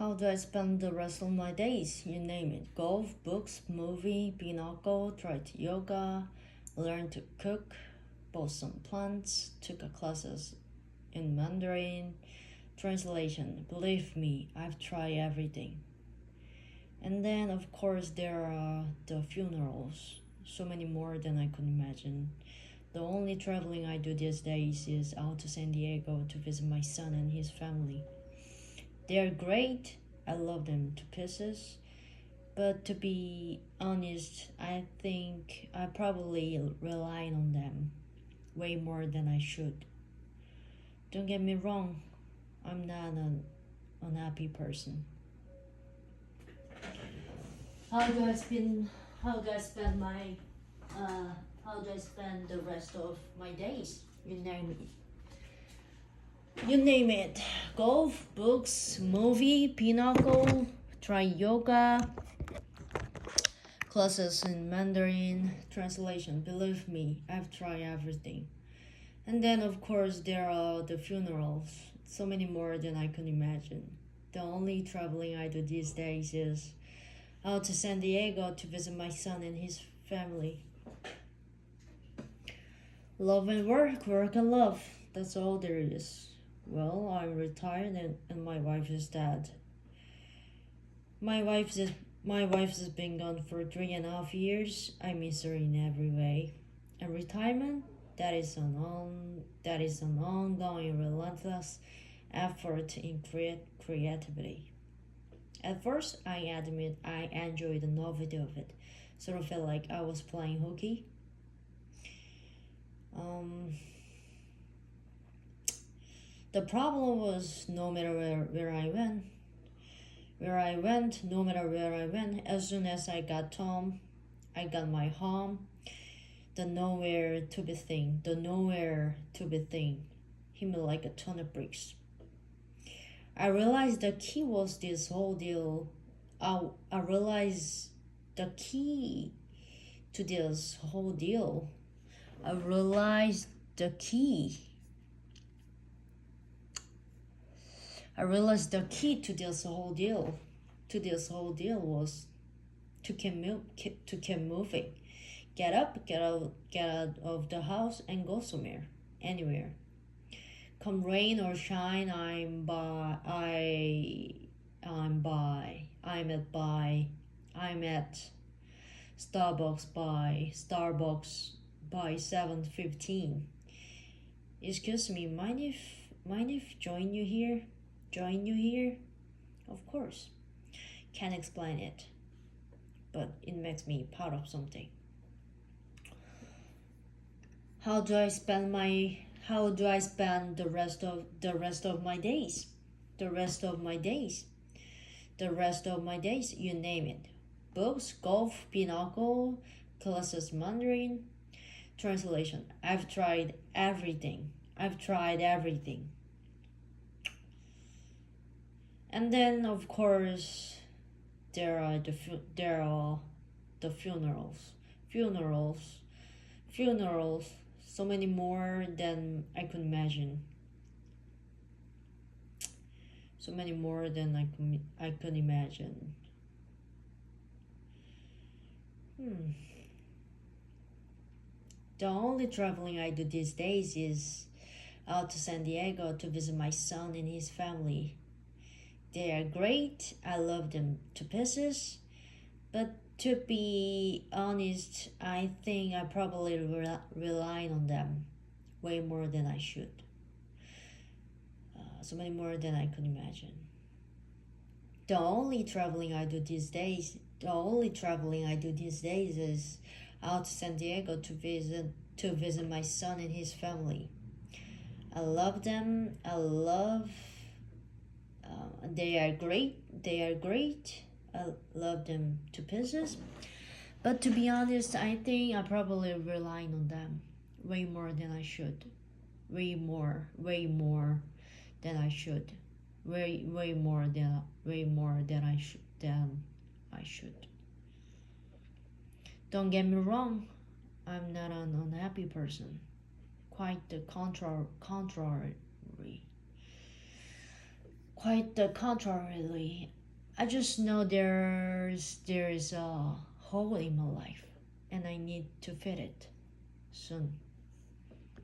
How do I spend the rest of my days? You name it. Golf, books, movie, pinochle, tried yoga, learned to cook, bought some plants, took a classes in Mandarin. Translation. Believe me, I've tried everything. And then, of course, there are the funerals. So many more than I could imagine. The only traveling I do these days is out to San Diego to visit my son and his family. They are great. I love them to pieces. But to be honest, I think I probably rely on them way more than I should. Don't get me wrong, I'm not an unhappy person. How do I spend my how do I spend the rest of my days? You name it. You name it. Golf, books, movie, pinochle, try yoga, classes in Mandarin, translation. Believe me, I've tried everything. And then, of course, there are the funerals. So many more than I could imagine. The only traveling I do these days is out to San Diego to visit my son and his family. Love and work, work and love. That's all there is. Well, I'm retired and my wife is dead. My wife has been gone for 3.5 years. I miss her in every way. And retirement, that is an ongoing, relentless effort in creativity. At first, I admit I enjoyed the novelty of it. Sort of felt like I was playing hooky. The problem was no matter where I went, no matter where I went, as soon as I got home, I got my home, the nowhere to be thing hit me like a ton of bricks. I realized the key was this whole deal. I realized the key to this whole deal. I realized the key to this whole deal. Was to keep moving. Get up, get out of the house and go somewhere, anywhere. Come rain or shine, I'm at Starbucks by 7:15. Excuse me, mind if join you here? Of course. Can't explain it, but it makes me part of something. How do I spend the rest of my days? You name it. Books, golf, pinochle, classes Mandarin, translation. I've tried everything. And then, of course, there are the funerals. So many more than I could imagine. The only traveling I do these days is out to San Diego to visit my son and his family. They are great. I love them to pieces. But to be honest, I think I probably rely on them way more than I should. So many more than I could imagine. The only traveling I do these days is out to San Diego to visit my son and his family. I love them. They are great. I love them to pieces. But to be honest, I think I probably rely on them way more than I should. Way more than I should. Way more than I should. Don't get me wrong, I'm not an unhappy person. Quite the contrary. Quite the contrarily. I just know there's a hole in my life and I need to fit it soon.